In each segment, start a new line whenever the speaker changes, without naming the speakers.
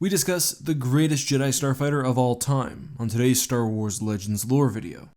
we discuss the greatest Jedi Starfighter of all time on today's Star Wars Legends lore video.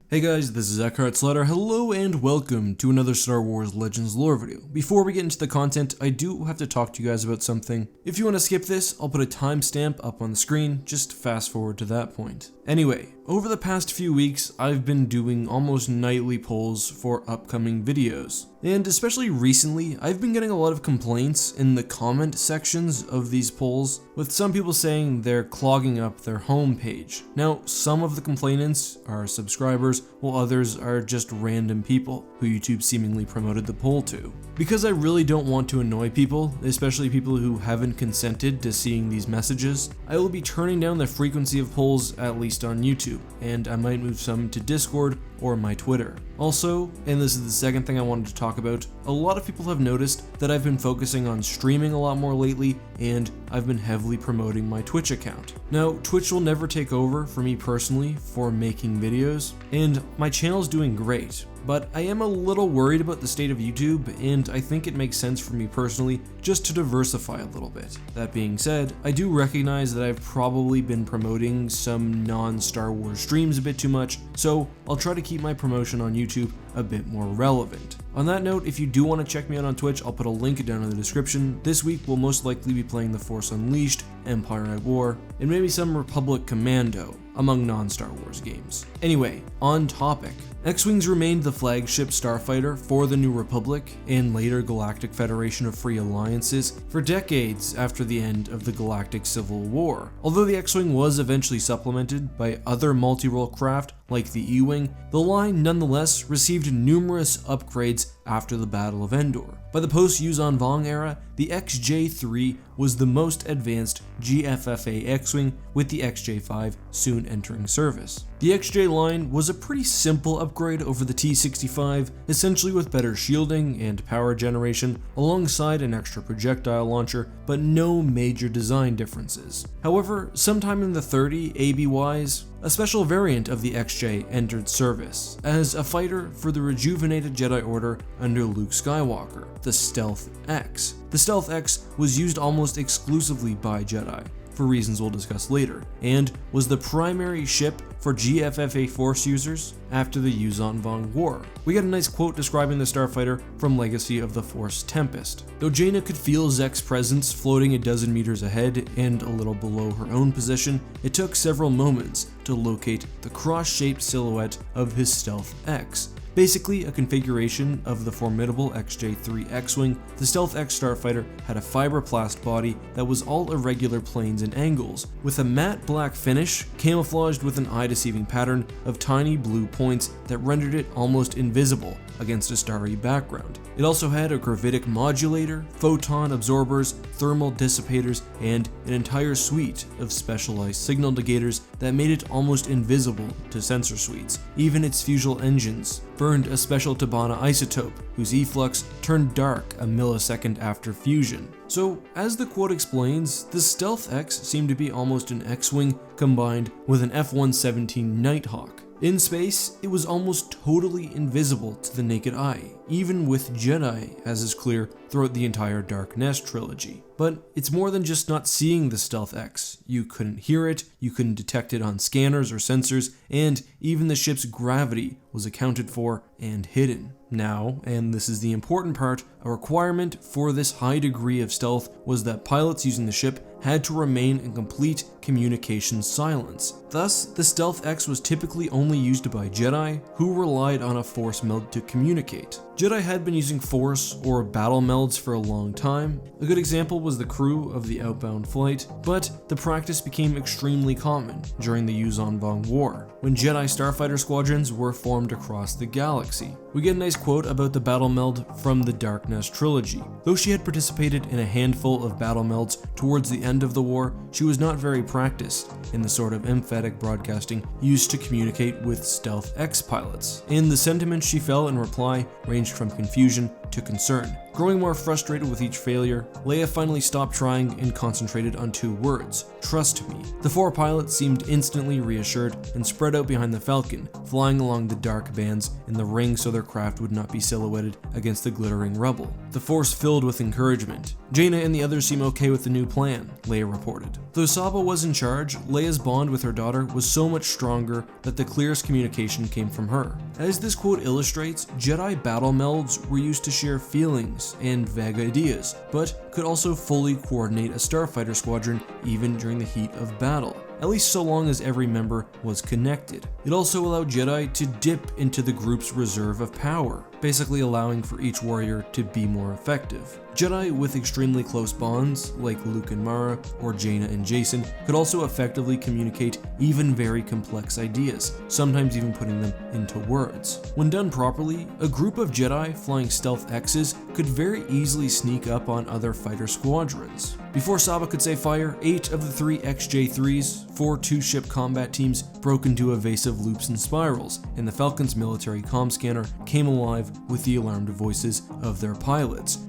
Hey guys, this is EckhartsLadder. Hello and welcome to another Star Wars Legends lore video. Before we get into the content, I do have to talk to you guys about something. If you want to skip this, I'll put a timestamp up on the screen, just fast forward to that point. Anyway, over the past few weeks, I've been doing almost nightly polls for upcoming videos. And especially recently, I've been getting a lot of complaints in the comment sections of these polls, with some people saying they're clogging up their homepage. Now, some of the complainants are subscribers, while others are just random people who YouTube seemingly promoted the poll to. Because I really don't want to annoy people, especially people who haven't consented to seeing these messages, I will be turning down the frequency of polls, at least on YouTube, and I might move some to Discord or my Twitter. Also, and this is the second thing I wanted to talk about, a lot of people have noticed that I've been focusing on streaming a lot more lately, and I've been heavily promoting my Twitch account. Now, Twitch will never take over for me personally for making videos, and my channel's doing great, but I am a little worried about the state of YouTube, and I think it makes sense for me personally just to diversify a little bit. That being said, I do recognize that I've probably been promoting some non-Star Wars streams a bit too much, so I'll try to keep my promotion on YouTube a bit more relevant. On that note, if you do want to check me out on Twitch, I'll put a link down in the description. This week we'll most likely be playing The Force Unleashed, Empire at War, and maybe some Republic Commando, among non-Star Wars games. Anyway, on topic. X-Wings remained the flagship starfighter for the New Republic and later Galactic Federation of Free Alliances for decades after the end of the Galactic Civil War. Although the X-Wing was eventually supplemented by other multi-role craft like the E-Wing, the line nonetheless received numerous upgrades after the Battle of Endor. By the post-Yuuzhan Vong era, the XJ-3 was the most advanced GFFA X-Wing, with the XJ-5 soon entering service. The XJ line was a pretty simple upgrade over the T-65, essentially with better shielding and power generation alongside an extra projectile launcher, but no major design differences. However, sometime in the 30 ABYs, a special variant of the XJ entered service as a fighter for the rejuvenated Jedi Order under Luke Skywalker, the StealthX. The StealthX was used almost exclusively by Jedi, for reasons we'll discuss later, and was the primary ship for GFFA Force users after the Yuuzhan Vong War. We got a nice quote describing the starfighter from Legacy of the Force Tempest. Though Jaina could feel Zek's presence floating a dozen meters ahead and a little below her own position, it took several moments to locate the cross-shaped silhouette of his StealthX. Basically a configuration of the formidable XJ-3 X-Wing, the StealthX starfighter had a fiberplast body that was all irregular planes and angles, with a matte black finish camouflaged with an eye-deceiving pattern of tiny blue points that rendered it almost invisible against a starry background. It also had a gravitic modulator, photon absorbers, thermal dissipators, and an entire suite of specialized signal negators that made it almost invisible to sensor suites. Even its fusion engines burned a special Tabana isotope, whose efflux turned dark a millisecond after fusion. So, as the quote explains, the StealthX seemed to be almost an X-Wing combined with an F-117 Nighthawk. In space, it was almost totally invisible to the naked eye, even with Jedi, as is clear throughout the entire Dark Nest trilogy. But it's more than just not seeing the StealthX. You couldn't hear it, you couldn't detect it on scanners or sensors, and even the ship's gravity was accounted for and hidden. Now, and this is the important part, a requirement for this high degree of stealth was that pilots using the ship had to remain in complete communication silence. Thus, the StealthX was typically only used by Jedi who relied on a Force meld to communicate. Jedi had been using Force or battle melds for a long time. A good example was the crew of the outbound flight, but the practice became extremely common during the Yuuzhan Vong War, when Jedi starfighter squadrons were formed across the galaxy. We get a nice quote about the battle meld from the Dark Nest trilogy. Though she had participated in a handful of battle melds towards the end of the war, she was not very practiced in the sort of emphatic broadcasting used to communicate with StealthX pilots, and the sentiments she felt in reply ranged from confusion to concern. Growing more frustrated with each failure, Leia finally stopped trying and concentrated on 2 words: trust me. The 4 pilots seemed instantly reassured and spread out behind the Falcon, flying along the dark bands in the ring so their craft would not be silhouetted against the glittering rubble. The Force filled with encouragement. Jaina and the others seem okay with the new plan, Leia reported. Though Saba was in charge, Leia's bond with her daughter was so much stronger that the clearest communication came from her. As this quote illustrates, Jedi battle melds were used to share feelings and vague ideas, but could also fully coordinate a starfighter squadron even during the heat of battle, at least so long as every member was connected. It also allowed Jedi to dip into the group's reserve of power, basically allowing for each warrior to be more effective. Jedi with extremely close bonds, like Luke and Mara or Jaina and Jason, could also effectively communicate even very complex ideas, sometimes even putting them into words. When done properly, a group of Jedi flying StealthX's could very easily sneak up on other fighter squadrons. Before Saba could say fire, 8 of the 3 XJ3s, 4 2-ship combat teams broke into evasive loops and spirals, and the Falcon's military comm scanner came alive with the alarmed voices of their pilots.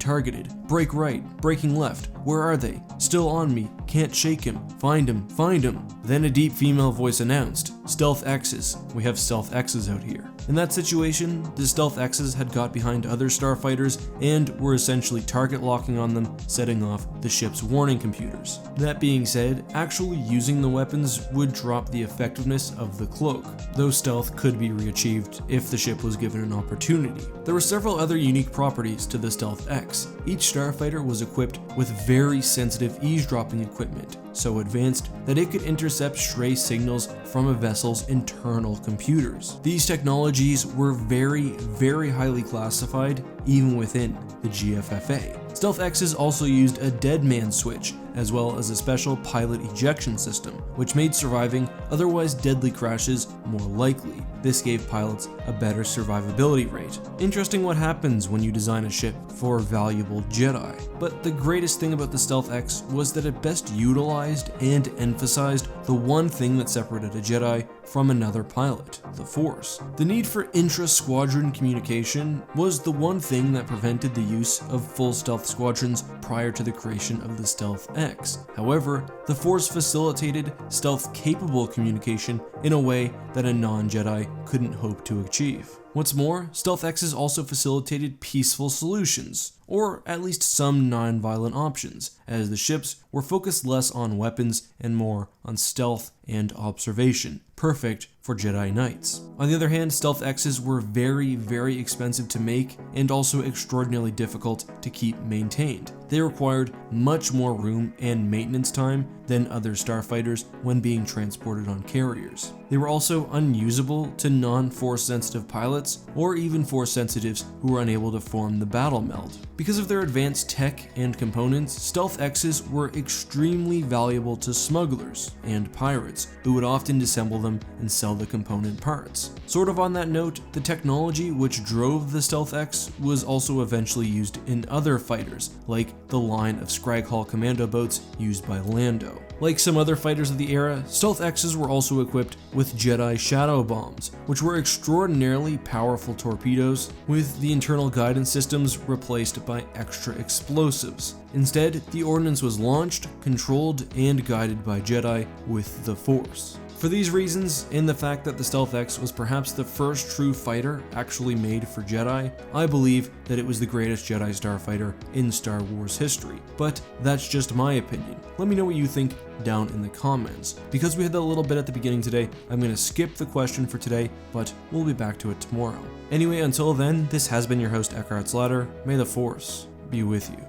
Targeted, break right, breaking left, where are they? Still on me, can't shake him, find him. Then a deep female voice announced, StealthX's, we have StealthX's out here. In that situation, the StealthX's had got behind other starfighters and were essentially target locking on them, setting off the ship's warning computers. That being said, actually using the weapons would drop the effectiveness of the cloak, though stealth could be reachieved if the ship was given an opportunity. There were several other unique properties to the StealthX. Each starfighter was equipped with very sensitive eavesdropping equipment, so advanced that it could intercept stray signals from a vessel's internal computers. These technologies were very highly classified even within the GFFA. StealthX's also used a dead man switch, as well as a special pilot ejection system, which made surviving otherwise deadly crashes more likely. This gave pilots a better survivability rate. Interesting what happens when you design a ship for valuable Jedi. But the greatest thing about the StealthX was that it best utilized and emphasized the one thing that separated a Jedi from another pilot, the Force. The need for intra-squadron communication was the one thing that prevented the use of full stealth squadrons prior to the creation of the StealthX. However, the Force facilitated stealth-capable communication in a way that a non-Jedi couldn't hope to achieve. What's more, StealthX's also facilitated peaceful solutions, or at least some non-violent options, as the ships were focused less on weapons and more on stealth and observation, perfect for Jedi Knights. On the other hand, StealthX's were very expensive to make and also extraordinarily difficult to keep maintained. They required much more room and maintenance time than other starfighters when being transported on carriers. They were also unusable to non-Force sensitive pilots or even Force sensitives who were unable to form the battle meld. Because of their advanced tech and components, StealthX's were extremely valuable to smugglers and pirates, who would often disassemble them and sell the component parts. Sort of on that note, the technology which drove the StealthX was also eventually used in other fighters, like the line of Scrag Hull commando boats used by Lando. Like some other fighters of the era, StealthX's were also equipped with Jedi shadow bombs, which were extraordinarily powerful torpedoes, with the internal guidance systems replaced by extra explosives. Instead, the ordnance was launched, controlled, and guided by Jedi with the Force. For these reasons, and the fact that the StealthX was perhaps the first true fighter actually made for Jedi, I believe that it was the greatest Jedi starfighter in Star Wars history. But that's just my opinion. Let me know what you think down in the comments. Because we had that little bit at the beginning today, I'm going to skip the question for today, but we'll be back to it tomorrow. Anyway, until then, this has been your host, EckhartsLadder. May the Force be with you.